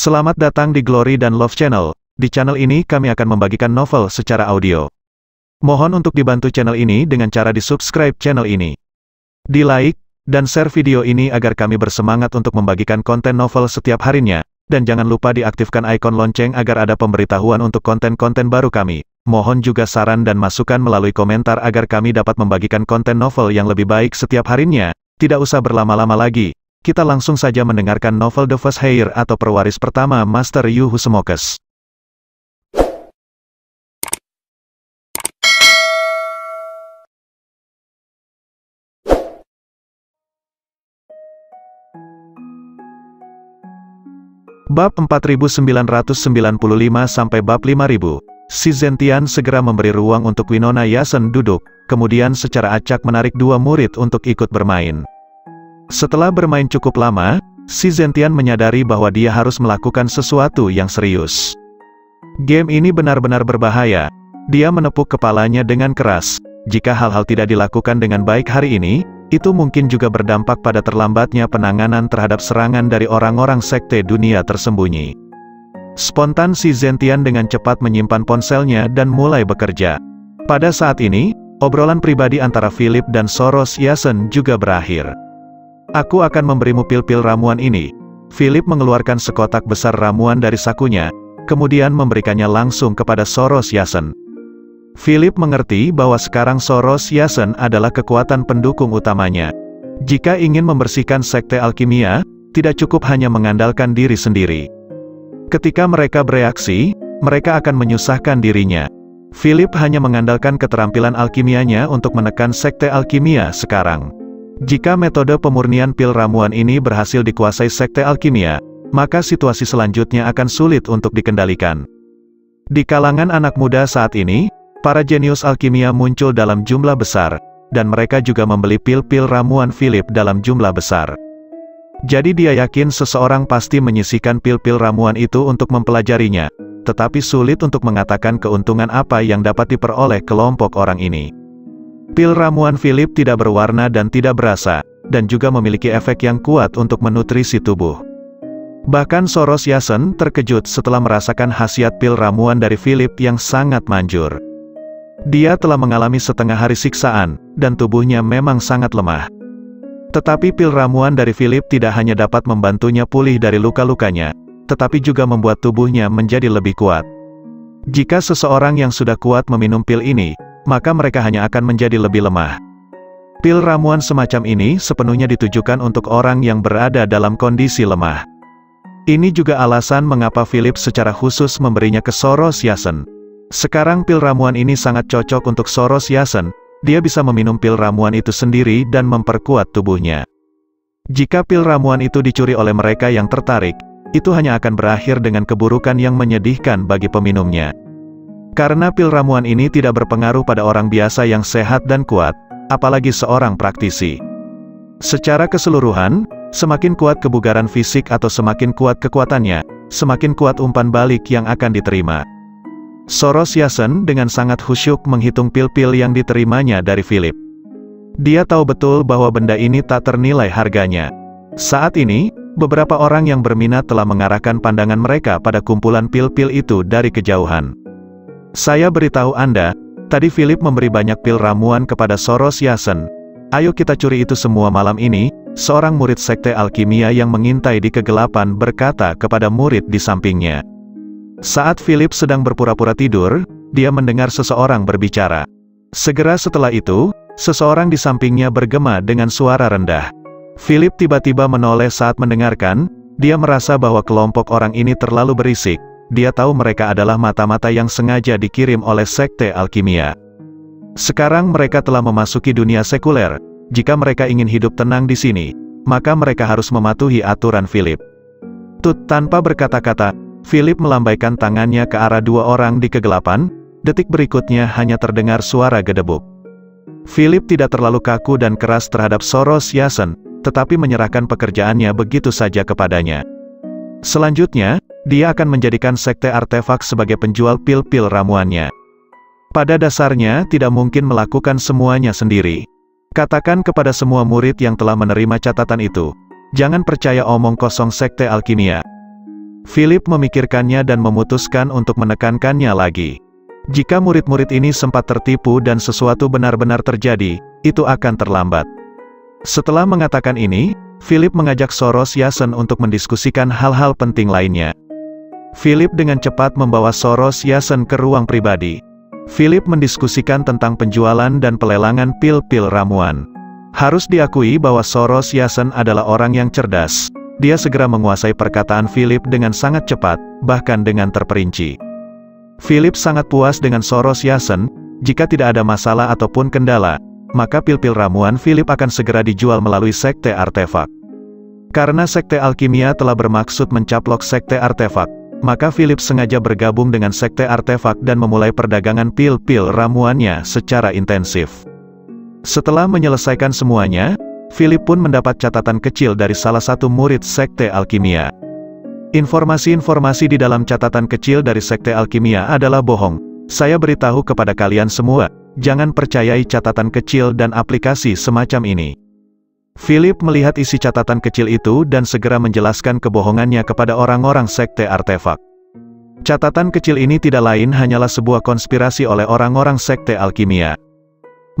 Selamat datang di Glory dan Love Channel. Di channel ini kami akan membagikan novel secara audio. Mohon untuk dibantu channel ini dengan cara di-subscribe channel ini. Di-like, dan share video ini agar kami bersemangat untuk membagikan konten novel setiap harinya. Dan jangan lupa diaktifkan ikon lonceng agar ada pemberitahuan untuk konten-konten baru kami. Mohon juga saran dan masukan melalui komentar agar kami dapat membagikan konten novel yang lebih baik setiap harinya. Tidak usah berlama-lama lagi. Kita langsung saja mendengarkan novel The First Heir atau Perwaris Pertama Master Yu Husumokes. Bab 4995 sampai bab 5000. Si Zentian segera memberi ruang untuk Winona Yasen duduk, kemudian secara acak menarik dua murid untuk ikut bermain. Setelah bermain cukup lama, si Zentian menyadari bahwa dia harus melakukan sesuatu yang serius. Game ini benar-benar berbahaya. Dia menepuk kepalanya dengan keras. Jika hal-hal tidak dilakukan dengan baik hari ini, itu mungkin juga berdampak pada terlambatnya penanganan terhadap serangan dari orang-orang sekte dunia tersembunyi. Spontan si Zentian dengan cepat menyimpan ponselnya dan mulai bekerja. Pada saat ini, obrolan pribadi antara Philip dan Soros Yasen juga berakhir. Aku akan memberimu pil-pil ramuan ini. Philip mengeluarkan sekotak besar ramuan dari sakunya, kemudian memberikannya langsung kepada Soros Yasen. Philip mengerti bahwa sekarang Soros Yasen adalah kekuatan pendukung utamanya. Jika ingin membersihkan sekte alkimia, tidak cukup hanya mengandalkan diri sendiri. Ketika mereka bereaksi, mereka akan menyusahkan dirinya. Philip hanya mengandalkan keterampilan alkimianya untuk menekan sekte alkimia sekarang. Jika metode pemurnian pil ramuan ini berhasil dikuasai sekte alkimia, maka situasi selanjutnya akan sulit untuk dikendalikan. Di kalangan anak muda saat ini, para jenius alkimia muncul dalam jumlah besar, dan mereka juga membeli pil-pil ramuan Philip dalam jumlah besar. Jadi dia yakin seseorang pasti menyisihkan pil-pil ramuan itu untuk mempelajarinya, tetapi sulit untuk mengatakan keuntungan apa yang dapat diperoleh kelompok orang ini. Pil ramuan Philip tidak berwarna dan tidak berasa, dan juga memiliki efek yang kuat untuk menutrisi tubuh. Bahkan Soros Yasen terkejut setelah merasakan khasiat pil ramuan dari Philip yang sangat manjur. Dia telah mengalami setengah hari siksaan, dan tubuhnya memang sangat lemah. Tetapi pil ramuan dari Philip tidak hanya dapat membantunya pulih dari luka-lukanya, tetapi juga membuat tubuhnya menjadi lebih kuat. Jika seseorang yang sudah kuat meminum pil ini, maka mereka hanya akan menjadi lebih lemah. Pil ramuan semacam ini sepenuhnya ditujukan untuk orang yang berada dalam kondisi lemah. Ini juga alasan mengapa Philip secara khusus memberinya ke Soros Yasen. Sekarang pil ramuan ini sangat cocok untuk Soros Yasen. Dia bisa meminum pil ramuan itu sendiri dan memperkuat tubuhnya. Jika pil ramuan itu dicuri oleh mereka yang tertarik, itu hanya akan berakhir dengan keburukan yang menyedihkan bagi peminumnya. Karena pil ramuan ini tidak berpengaruh pada orang biasa yang sehat dan kuat, apalagi seorang praktisi. Secara keseluruhan, semakin kuat kebugaran fisik atau semakin kuat kekuatannya, semakin kuat umpan balik yang akan diterima. Soros Yasen dengan sangat khusyuk menghitung pil-pil yang diterimanya dari Philip. Dia tahu betul bahwa benda ini tak ternilai harganya. Saat ini, beberapa orang yang berminat telah mengarahkan pandangan mereka pada kumpulan pil-pil itu dari kejauhan. Saya beritahu Anda, tadi Philip memberi banyak pil ramuan kepada Soros Yasen. Ayo kita curi itu semua malam ini, seorang murid sekte alkimia yang mengintai di kegelapan berkata kepada murid di sampingnya. Saat Philip sedang berpura-pura tidur, dia mendengar seseorang berbicara. Segera setelah itu, seseorang di sampingnya bergema dengan suara rendah. Philip tiba-tiba menoleh saat mendengarkan, dia merasa bahwa kelompok orang ini terlalu berisik. Dia tahu mereka adalah mata-mata yang sengaja dikirim oleh sekte alkimia. Sekarang mereka telah memasuki dunia sekuler. Jika mereka ingin hidup tenang di sini, maka mereka harus mematuhi aturan Philip. Tanpa berkata-kata, Philip melambaikan tangannya ke arah dua orang di kegelapan. Detik berikutnya hanya terdengar suara gedebuk. Philip tidak terlalu kaku dan keras terhadap Soros Yasen, tetapi menyerahkan pekerjaannya begitu saja kepadanya. Selanjutnya, dia akan menjadikan sekte artefak sebagai penjual pil-pil ramuannya. Pada dasarnya tidak mungkin melakukan semuanya sendiri. Katakan kepada semua murid yang telah menerima catatan itu, jangan percaya omong kosong sekte alkimia. Philip memikirkannya dan memutuskan untuk menekankannya lagi. Jika murid-murid ini sempat tertipu dan sesuatu benar-benar terjadi, itu akan terlambat. Setelah mengatakan ini, Philip mengajak Soros Yasen untuk mendiskusikan hal-hal penting lainnya. Philip dengan cepat membawa Soros Yasen ke ruang pribadi. Philip mendiskusikan tentang penjualan dan pelelangan pil-pil ramuan. Harus diakui bahwa Soros Yasen adalah orang yang cerdas. Dia segera menguasai perkataan Philip dengan sangat cepat, bahkan dengan terperinci. Philip sangat puas dengan Soros Yasen. Jika tidak ada masalah ataupun kendala, maka pil-pil ramuan Philip akan segera dijual melalui sekte artefak. Karena sekte alkimia telah bermaksud mencaplok sekte artefak, maka Philip sengaja bergabung dengan sekte artefak dan memulai perdagangan pil-pil ramuannya secara intensif. Setelah menyelesaikan semuanya, Philip pun mendapat catatan kecil dari salah satu murid sekte alkimia. Informasi-informasi di dalam catatan kecil dari sekte alkimia adalah bohong. Saya beritahu kepada kalian semua, jangan percayai catatan kecil dan aplikasi semacam ini. Philip melihat isi catatan kecil itu dan segera menjelaskan kebohongannya kepada orang-orang sekte artefak. Catatan kecil ini tidak lain hanyalah sebuah konspirasi oleh orang-orang sekte alkimia.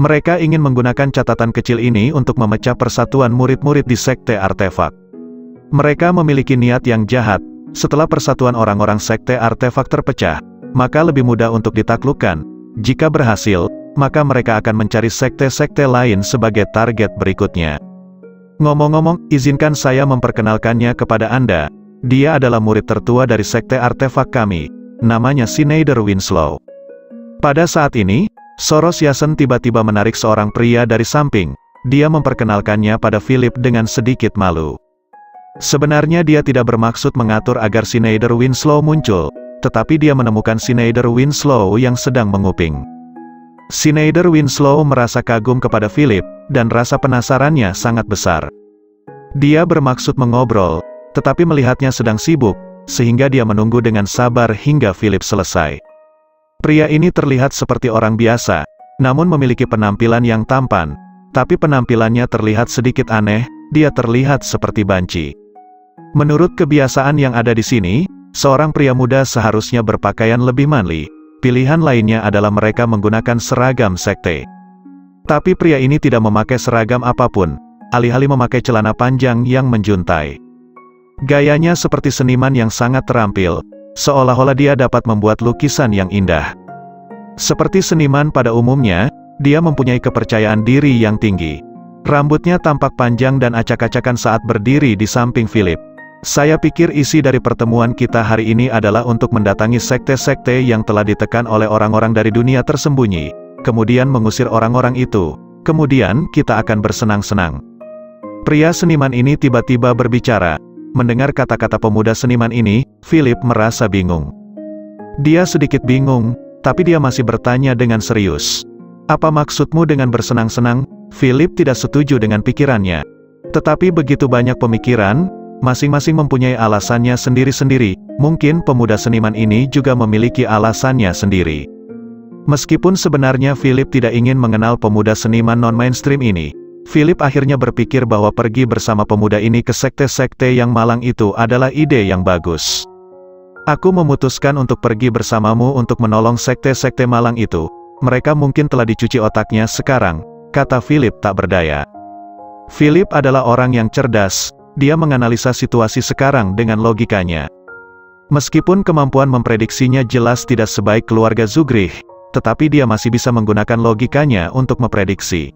Mereka ingin menggunakan catatan kecil ini untuk memecah persatuan murid-murid di sekte artefak. Mereka memiliki niat yang jahat. Setelah persatuan orang-orang sekte artefak terpecah, maka lebih mudah untuk ditaklukkan. Jika berhasil, maka mereka akan mencari sekte-sekte lain sebagai target berikutnya. Ngomong-ngomong, izinkan saya memperkenalkannya kepada Anda. Dia adalah murid tertua dari sekte artefak kami. Namanya Schneider Winslow. Pada saat ini, Soros Yasen tiba-tiba menarik seorang pria dari samping. Dia memperkenalkannya pada Philip dengan sedikit malu. Sebenarnya dia tidak bermaksud mengatur agar Schneider Winslow muncul, tetapi dia menemukan Schneider Winslow yang sedang menguping. Schneider Winslow merasa kagum kepada Philip, dan rasa penasarannya sangat besar. Dia bermaksud mengobrol, tetapi melihatnya sedang sibuk, sehingga dia menunggu dengan sabar hingga Philip selesai. Pria ini terlihat seperti orang biasa, namun memiliki penampilan yang tampan, tapi penampilannya terlihat sedikit aneh, dia terlihat seperti banci. Menurut kebiasaan yang ada di sini, seorang pria muda seharusnya berpakaian lebih manly. Pilihan lainnya adalah mereka menggunakan seragam sekte. Tapi pria ini tidak memakai seragam apapun, alih-alih memakai celana panjang yang menjuntai. Gayanya seperti seniman yang sangat terampil, seolah-olah dia dapat membuat lukisan yang indah. Seperti seniman pada umumnya, dia mempunyai kepercayaan diri yang tinggi. Rambutnya tampak panjang dan acak-acakan saat berdiri di samping Philip. Saya pikir isi dari pertemuan kita hari ini adalah untuk mendatangi sekte-sekte yang telah ditekan oleh orang-orang dari dunia tersembunyi, kemudian mengusir orang-orang itu, kemudian kita akan bersenang-senang. Pria seniman ini tiba-tiba berbicara. Mendengar kata-kata pemuda seniman ini, Philip merasa bingung. Dia sedikit bingung, tapi dia masih bertanya dengan serius. Apa maksudmu dengan bersenang-senang? Philip tidak setuju dengan pikirannya. Tetapi begitu banyak pemikiran, masing-masing mempunyai alasannya sendiri-sendiri. Mungkin pemuda seniman ini juga memiliki alasannya sendiri. Meskipun sebenarnya Philip tidak ingin mengenal pemuda seniman non-mainstream ini, Philip akhirnya berpikir bahwa pergi bersama pemuda ini ke sekte-sekte yang malang itu adalah ide yang bagus. Aku memutuskan untuk pergi bersamamu untuk menolong sekte-sekte malang itu. Mereka mungkin telah dicuci otaknya sekarang, kata Philip tak berdaya. Philip adalah orang yang cerdas, dia menganalisa situasi sekarang dengan logikanya. Meskipun kemampuan memprediksinya jelas tidak sebaik keluarga Zugrih, tetapi dia masih bisa menggunakan logikanya untuk memprediksi.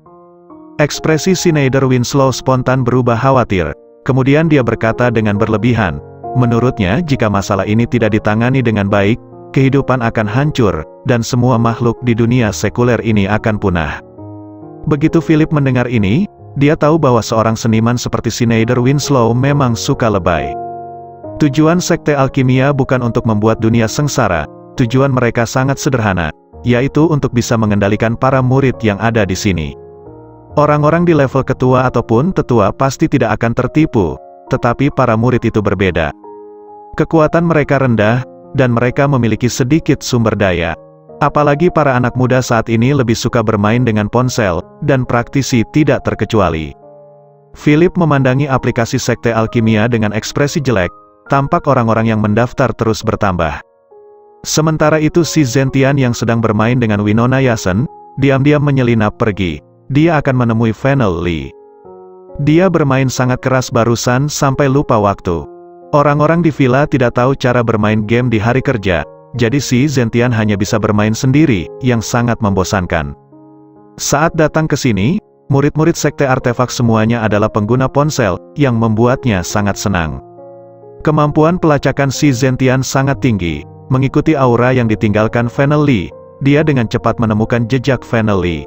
Ekspresi Schneider Winslow spontan berubah khawatir, kemudian dia berkata dengan berlebihan, menurutnya jika masalah ini tidak ditangani dengan baik, kehidupan akan hancur, dan semua makhluk di dunia sekuler ini akan punah. Begitu Philip mendengar ini, dia tahu bahwa seorang seniman seperti Schneider Winslow memang suka lebay. Tujuan sekte alkimia bukan untuk membuat dunia sengsara, tujuan mereka sangat sederhana, yaitu untuk bisa mengendalikan para murid yang ada di sini. Orang-orang di level ketua ataupun tetua pasti tidak akan tertipu, tetapi para murid itu berbeda. Kekuatan mereka rendah, dan mereka memiliki sedikit sumber daya. Apalagi para anak muda saat ini lebih suka bermain dengan ponsel, dan praktisi tidak terkecuali. Philip memandangi aplikasi sekte alkimia dengan ekspresi jelek. tampak orang-orang yang mendaftar terus bertambah. Sementara itu si Zentian yang sedang bermain dengan Winona Yasson, diam-diam menyelinap pergi. Dia akan menemui Fennel Lee. Dia bermain sangat keras barusan sampai lupa waktu. Orang-orang di villa tidak tahu cara bermain game di hari kerja, jadi si Zentian hanya bisa bermain sendiri, yang sangat membosankan. Saat datang ke sini, murid-murid sekte artefak semuanya adalah pengguna ponsel, yang membuatnya sangat senang. Kemampuan pelacakan si Zentian sangat tinggi. Mengikuti aura yang ditinggalkan Fennel Lee, dia dengan cepat menemukan jejak Fennel Lee.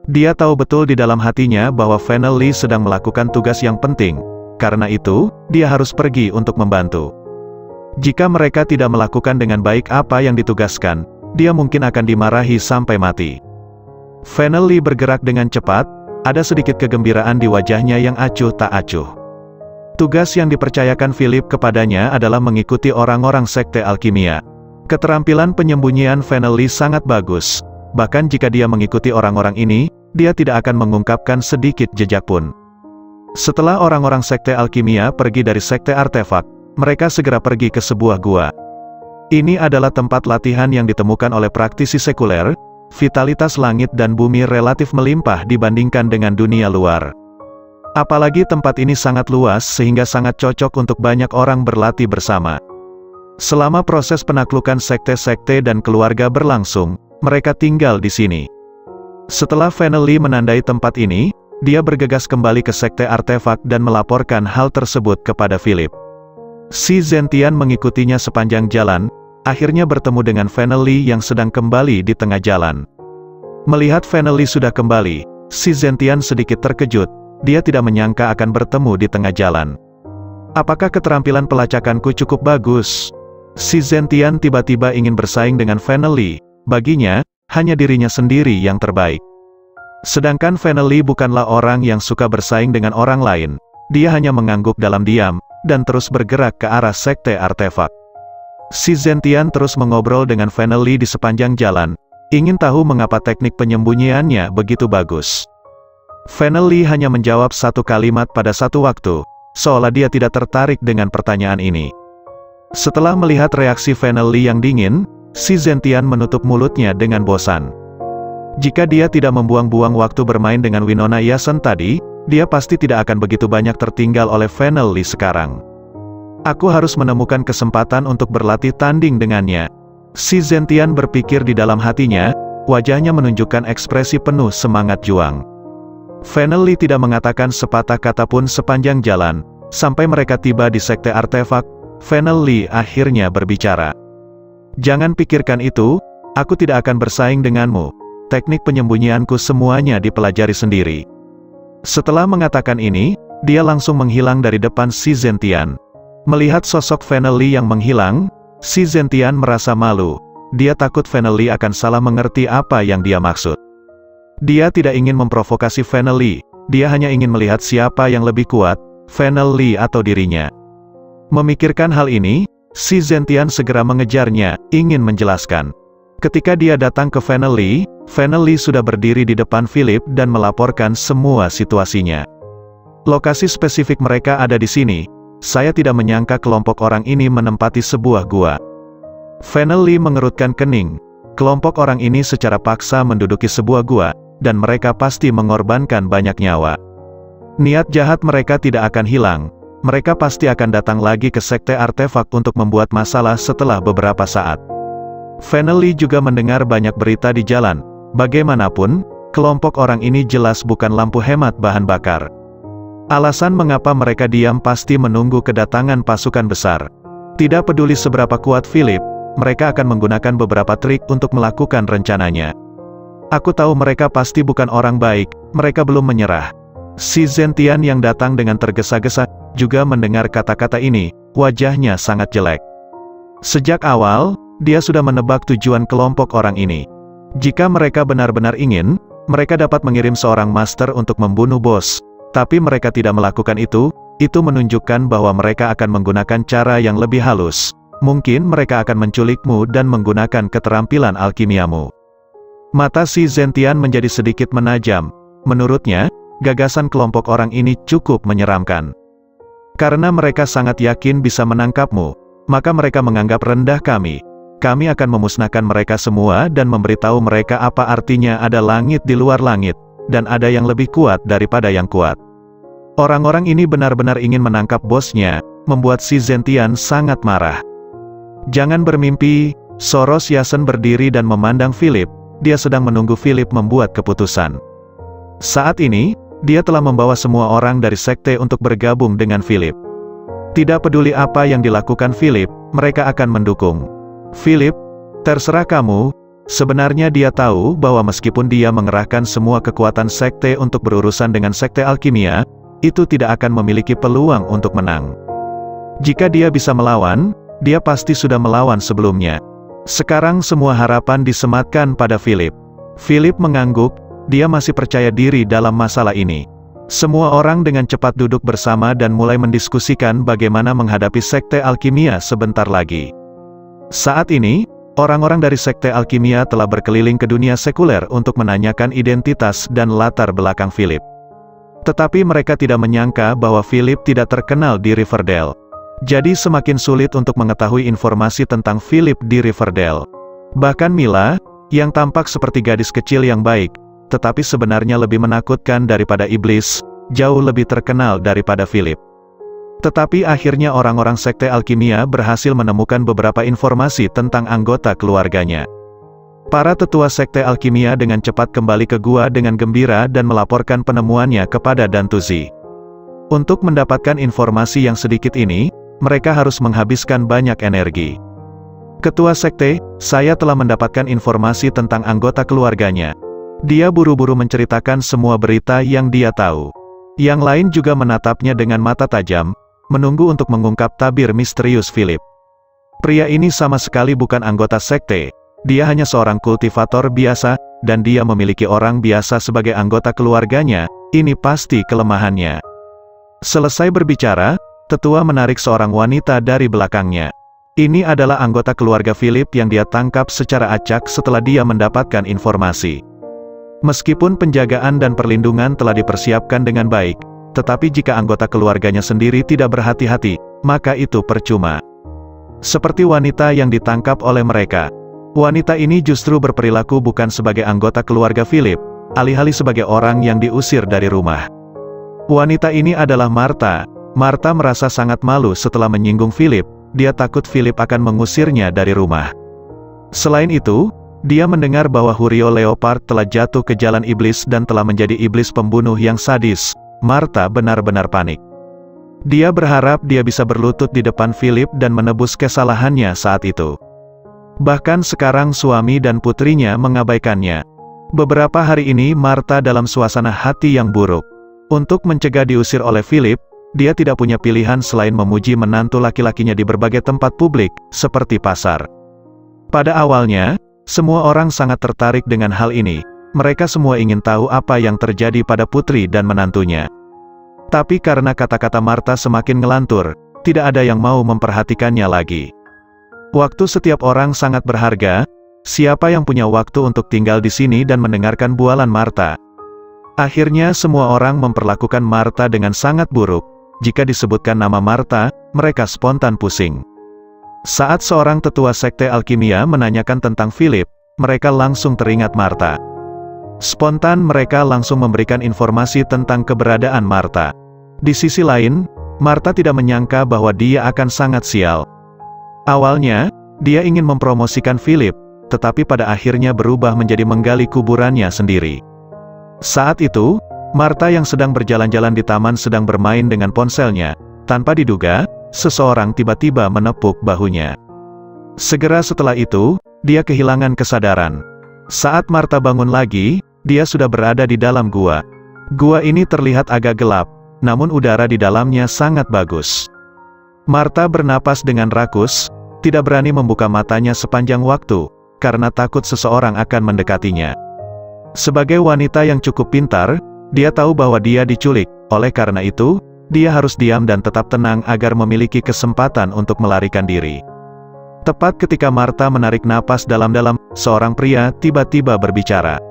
Dia tahu betul di dalam hatinya bahwa Fennel Lee sedang melakukan tugas yang penting. Karena itu, dia harus pergi untuk membantu. Jika mereka tidak melakukan dengan baik apa yang ditugaskan, dia mungkin akan dimarahi sampai mati. Fennel Lee bergerak dengan cepat, ada sedikit kegembiraan di wajahnya yang acuh tak acuh. Tugas yang dipercayakan Philip kepadanya adalah mengikuti orang-orang sekte alkimia. Keterampilan penyembunyian Fennel Lee sangat bagus. Bahkan jika dia mengikuti orang-orang ini, dia tidak akan mengungkapkan sedikit jejak pun. Setelah orang-orang sekte alkimia pergi dari sekte artefak, mereka segera pergi ke sebuah gua. Ini adalah tempat latihan yang ditemukan oleh praktisi sekuler. Vitalitas langit dan bumi relatif melimpah dibandingkan dengan dunia luar. Apalagi tempat ini sangat luas sehingga sangat cocok untuk banyak orang berlatih bersama. Selama proses penaklukan sekte-sekte dan keluarga berlangsung, mereka tinggal di sini. Setelah Fennel Lee menandai tempat ini, dia bergegas kembali ke sekte artefak dan melaporkan hal tersebut kepada Philip. Si Zentian mengikutinya sepanjang jalan, akhirnya bertemu dengan Fennel Lee yang sedang kembali di tengah jalan. Melihat Fennel Lee sudah kembali, si Zentian sedikit terkejut. Dia tidak menyangka akan bertemu di tengah jalan. Apakah keterampilan pelacakanku cukup bagus? Si Zentian tiba-tiba ingin bersaing dengan Fennel Lee. Baginya, hanya dirinya sendiri yang terbaik. Sedangkan Fennel Lee bukanlah orang yang suka bersaing dengan orang lain. Dia hanya mengangguk dalam diam, dan terus bergerak ke arah sekte artefak. Si Zentian terus mengobrol dengan Fennel Lee di sepanjang jalan, ingin tahu mengapa teknik penyembunyiannya begitu bagus. Fennel Lee hanya menjawab satu kalimat pada satu waktu, seolah dia tidak tertarik dengan pertanyaan ini. Setelah melihat reaksi Fennel Lee yang dingin, si Zentian menutup mulutnya dengan bosan. Jika dia tidak membuang-buang waktu bermain dengan Winona Yasson tadi, dia pasti tidak akan begitu banyak tertinggal oleh Fennel Lee sekarang. Aku harus menemukan kesempatan untuk berlatih tanding dengannya. Si Zentian berpikir di dalam hatinya, wajahnya menunjukkan ekspresi penuh semangat juang. Fennel Lee tidak mengatakan sepatah kata pun sepanjang jalan, sampai mereka tiba di sekte artefak. Fennel Lee akhirnya berbicara. Jangan pikirkan itu, aku tidak akan bersaing denganmu. Teknik penyembunyianku semuanya dipelajari sendiri. Setelah mengatakan ini, dia langsung menghilang dari depan si Zentian. Melihat sosok Fennel Lee yang menghilang, si Zentian merasa malu. Dia takut Fennel Lee akan salah mengerti apa yang dia maksud. Dia tidak ingin memprovokasi Fennel Lee, dia hanya ingin melihat siapa yang lebih kuat, Fennel Lee atau dirinya. Memikirkan hal ini, si Zentian segera mengejarnya, ingin menjelaskan. Ketika dia datang ke Fennel Lee sudah berdiri di depan Philip dan melaporkan semua situasinya. Lokasi spesifik mereka ada di sini. Saya tidak menyangka kelompok orang ini menempati sebuah gua. Fennel Lee mengerutkan kening. Kelompok orang ini secara paksa menduduki sebuah gua, dan mereka pasti mengorbankan banyak nyawa. Niat jahat mereka tidak akan hilang. Mereka pasti akan datang lagi ke sekte artefak untuk membuat masalah setelah beberapa saat. Fennel Lee juga mendengar banyak berita di jalan. Bagaimanapun, kelompok orang ini jelas bukan lampu hemat bahan bakar. Alasan mengapa mereka diam pasti menunggu kedatangan pasukan besar. Tidak peduli seberapa kuat Philip, mereka akan menggunakan beberapa trik untuk melakukan rencananya. Aku tahu mereka pasti bukan orang baik, mereka belum menyerah. Si Zentian yang datang dengan tergesa-gesa, juga mendengar kata-kata ini, wajahnya sangat jelek. Sejak awal, dia sudah menebak tujuan kelompok orang ini. Jika mereka benar-benar ingin, mereka dapat mengirim seorang master untuk membunuh bos. Tapi mereka tidak melakukan itu menunjukkan bahwa mereka akan menggunakan cara yang lebih halus. Mungkin mereka akan menculikmu dan menggunakan keterampilan alkimiamu. Mata si Zentian menjadi sedikit menajam. Menurutnya, gagasan kelompok orang ini cukup menyeramkan. Karena mereka sangat yakin bisa menangkapmu, maka mereka menganggap rendah kami. Kami akan memusnahkan mereka semua dan memberitahu mereka apa artinya ada langit di luar langit, dan ada yang lebih kuat daripada yang kuat. Orang-orang ini benar-benar ingin menangkap bosnya, membuat si Zentian sangat marah. Jangan bermimpi. Soros Yasen berdiri dan memandang Philip. Dia sedang menunggu Philip membuat keputusan. Saat ini, dia telah membawa semua orang dari sekte untuk bergabung dengan Philip. Tidak peduli apa yang dilakukan Philip, mereka akan mendukung. Philip, terserah kamu. Sebenarnya dia tahu bahwa meskipun dia mengerahkan semua kekuatan sekte untuk berurusan dengan sekte alkimia, itu tidak akan memiliki peluang untuk menang. Jika dia bisa melawan, dia pasti sudah melawan sebelumnya. Sekarang semua harapan disematkan pada Philip. Philip mengangguk, dia masih percaya diri dalam masalah ini. Semua orang dengan cepat duduk bersama dan mulai mendiskusikan bagaimana menghadapi sekte alkimia sebentar lagi. Saat ini, orang-orang dari sekte alkimia telah berkeliling ke dunia sekuler untuk menanyakan identitas dan latar belakang Philip. Tetapi mereka tidak menyangka bahwa Philip tidak terkenal di Riverdale. Jadi semakin sulit untuk mengetahui informasi tentang Philip di Riverdale. Bahkan Mila, yang tampak seperti gadis kecil yang baik, tetapi sebenarnya lebih menakutkan daripada iblis, jauh lebih terkenal daripada Philip. Tetapi akhirnya orang-orang sekte alkimia berhasil menemukan beberapa informasi tentang anggota keluarganya. Para tetua sekte alkimia dengan cepat kembali ke gua dengan gembira dan melaporkan penemuannya kepada Dantuzi. Untuk mendapatkan informasi yang sedikit ini, mereka harus menghabiskan banyak energi. Ketua sekte, saya telah mendapatkan informasi tentang anggota keluarganya. Dia buru-buru menceritakan semua berita yang dia tahu. Yang lain juga menatapnya dengan mata tajam, menunggu untuk mengungkap tabir misterius Philip. Pria ini sama sekali bukan anggota sekte, dia hanya seorang kultivator biasa, dan dia memiliki orang biasa sebagai anggota keluarganya, ini pasti kelemahannya. Selesai berbicara, tetua menarik seorang wanita dari belakangnya. Ini adalah anggota keluarga Philip yang dia tangkap secara acak setelah dia mendapatkan informasi. Meskipun penjagaan dan perlindungan telah dipersiapkan dengan baik, tetapi jika anggota keluarganya sendiri tidak berhati-hati, maka itu percuma. Seperti wanita yang ditangkap oleh mereka. Wanita ini justru berperilaku bukan sebagai anggota keluarga Philip, alih-alih sebagai orang yang diusir dari rumah. Wanita ini adalah Martha. Martha merasa sangat malu setelah menyinggung Philip, dia takut Philip akan mengusirnya dari rumah. Selain itu, dia mendengar bahwa Hurio Leopard telah jatuh ke jalan iblis dan telah menjadi iblis pembunuh yang sadis. Martha benar-benar panik. Dia berharap dia bisa berlutut di depan Philip dan menebus kesalahannya saat itu. Bahkan sekarang suami dan putrinya mengabaikannya. Beberapa hari ini Martha dalam suasana hati yang buruk. Untuk mencegah diusir oleh Philip, dia tidak punya pilihan selain memuji menantu laki-lakinya di berbagai tempat publik, seperti pasar. Pada awalnya, semua orang sangat tertarik dengan hal ini. Mereka semua ingin tahu apa yang terjadi pada putri dan menantunya. Tapi karena kata-kata Martha semakin ngelantur, tidak ada yang mau memperhatikannya lagi. Waktu setiap orang sangat berharga. Siapa yang punya waktu untuk tinggal di sini dan mendengarkan bualan Martha? Akhirnya semua orang memperlakukan Martha dengan sangat buruk. Jika disebutkan nama Martha, mereka spontan pusing. Saat seorang tetua sekte alkimia menanyakan tentang Philip, mereka langsung teringat Martha. Spontan mereka langsung memberikan informasi tentang keberadaan Martha. Di sisi lain, Martha tidak menyangka bahwa dia akan sangat sial. Awalnya, dia ingin mempromosikan Philip, tetapi pada akhirnya berubah menjadi menggali kuburannya sendiri. Saat itu, Martha yang sedang berjalan-jalan di taman sedang bermain dengan ponselnya. Tanpa diduga, seseorang tiba-tiba menepuk bahunya. Segera setelah itu, dia kehilangan kesadaran. Saat Martha bangun lagi, dia sudah berada di dalam gua. Gua ini terlihat agak gelap, namun udara di dalamnya sangat bagus. Martha bernapas dengan rakus, tidak berani membuka matanya sepanjang waktu, karena takut seseorang akan mendekatinya. Sebagai wanita yang cukup pintar, dia tahu bahwa dia diculik, oleh karena itu, dia harus diam dan tetap tenang agar memiliki kesempatan untuk melarikan diri. Tepat ketika Martha menarik napas dalam-dalam, seorang pria tiba-tiba berbicara.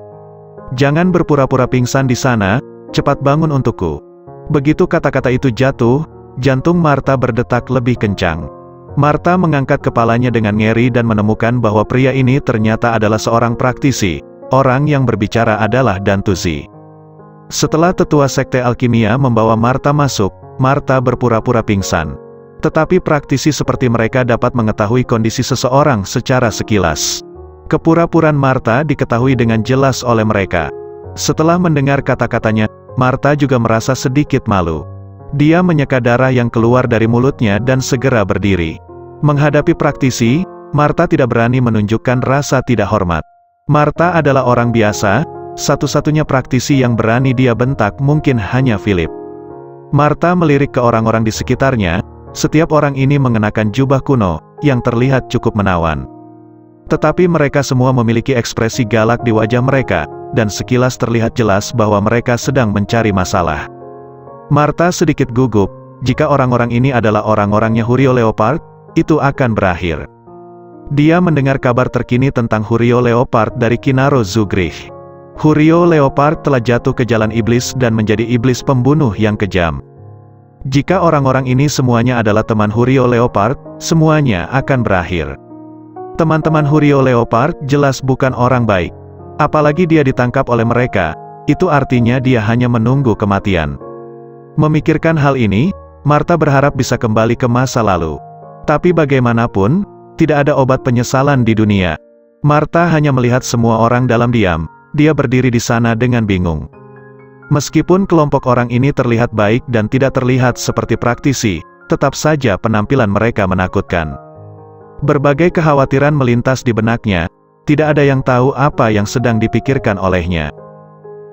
"Jangan berpura-pura pingsan di sana, cepat bangun untukku." Begitu kata-kata itu jatuh, Jantung Martha berdetak lebih kencang. Martha mengangkat kepalanya dengan ngeri dan menemukan bahwa pria ini ternyata adalah seorang praktisi. Orang yang berbicara adalah Dantuzzi. Setelah tetua sekte alkimia membawa Martha masuk, Martha berpura-pura pingsan. Tetapi praktisi seperti mereka dapat mengetahui kondisi seseorang secara sekilas. Kepura-puraan Martha diketahui dengan jelas oleh mereka. Setelah mendengar kata-katanya, Martha juga merasa sedikit malu. Dia menyeka darah yang keluar dari mulutnya dan segera berdiri. Menghadapi praktisi, Martha tidak berani menunjukkan rasa tidak hormat. Martha adalah orang biasa, satu-satunya praktisi yang berani dia bentak mungkin hanya Philip. Martha melirik ke orang-orang di sekitarnya, setiap orang ini mengenakan jubah kuno, yang terlihat cukup menawan. Tetapi mereka semua memiliki ekspresi galak di wajah mereka, dan sekilas terlihat jelas bahwa mereka sedang mencari masalah. Martha sedikit gugup, jika orang-orang ini adalah orang-orangnya Hurio Leopard, itu akan berakhir. Dia mendengar kabar terkini tentang Hurio Leopard dari Kinaro Zugrich. Hurio Leopard telah jatuh ke jalan iblis dan menjadi iblis pembunuh yang kejam. Jika orang-orang ini semuanya adalah teman Hurio Leopard, semuanya akan berakhir. Teman-teman Hurio Leopard jelas bukan orang baik. Apalagi dia ditangkap oleh mereka, itu artinya dia hanya menunggu kematian. Memikirkan hal ini, Martha berharap bisa kembali ke masa lalu. Tapi bagaimanapun, tidak ada obat penyesalan di dunia. Martha hanya melihat semua orang dalam diam. Dia berdiri di sana dengan bingung. Meskipun kelompok orang ini terlihat baik dan tidak terlihat seperti praktisi, tetap saja penampilan mereka menakutkan. Berbagai kekhawatiran melintas di benaknya, tidak ada yang tahu apa yang sedang dipikirkan olehnya.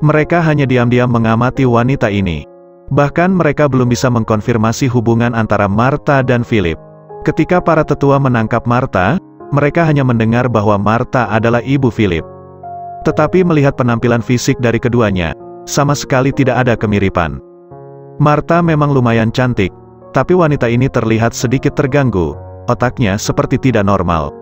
Mereka hanya diam-diam mengamati wanita ini. Bahkan mereka belum bisa mengkonfirmasi hubungan antara Martha dan Philip. Ketika para tetua menangkap Martha, mereka hanya mendengar bahwa Martha adalah ibu Philip. Tetapi melihat penampilan fisik dari keduanya, sama sekali tidak ada kemiripan. Martha memang lumayan cantik, tapi wanita ini terlihat sedikit terganggu, otaknya seperti tidak normal.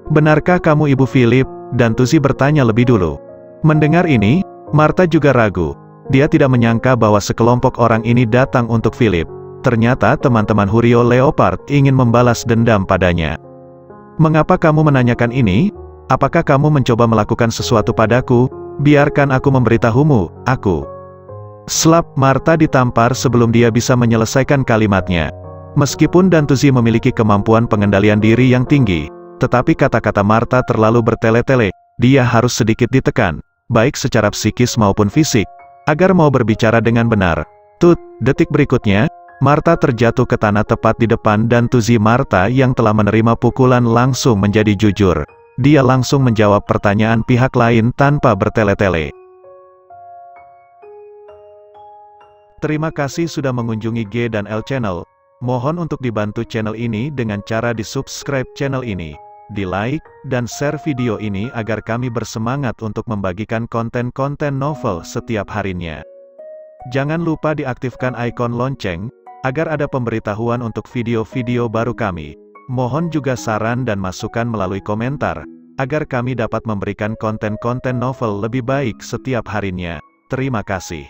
"Benarkah kamu ibu Philip?" Dantuzzi bertanya lebih dulu. Mendengar ini, Martha juga ragu. Dia tidak menyangka bahwa sekelompok orang ini datang untuk Philip. Ternyata teman-teman Hurio Leopard ingin membalas dendam padanya. "Mengapa kamu menanyakan ini? Apakah kamu mencoba melakukan sesuatu padaku? Biarkan aku memberitahumu, aku." Slap, Martha ditampar sebelum dia bisa menyelesaikan kalimatnya. Meskipun Dantuzzi memiliki kemampuan pengendalian diri yang tinggi, tetapi kata-kata Martha terlalu bertele-tele, dia harus sedikit ditekan, baik secara psikis maupun fisik, agar mau berbicara dengan benar. Tut, detik berikutnya, Martha terjatuh ke tanah tepat di depan Dantuzzi. Martha yang telah menerima pukulan langsung menjadi jujur. Dia langsung menjawab pertanyaan pihak lain tanpa bertele-tele. Terima kasih sudah mengunjungi G dan L Channel. Mohon untuk dibantu channel ini dengan cara di-subscribe channel ini, di-like, dan share video ini agar kami bersemangat untuk membagikan konten-konten novel setiap harinya. Jangan lupa diaktifkan ikon lonceng, agar ada pemberitahuan untuk video-video baru kami. Mohon juga saran dan masukan melalui komentar, agar kami dapat memberikan konten-konten novel lebih baik setiap harinya. Terima kasih.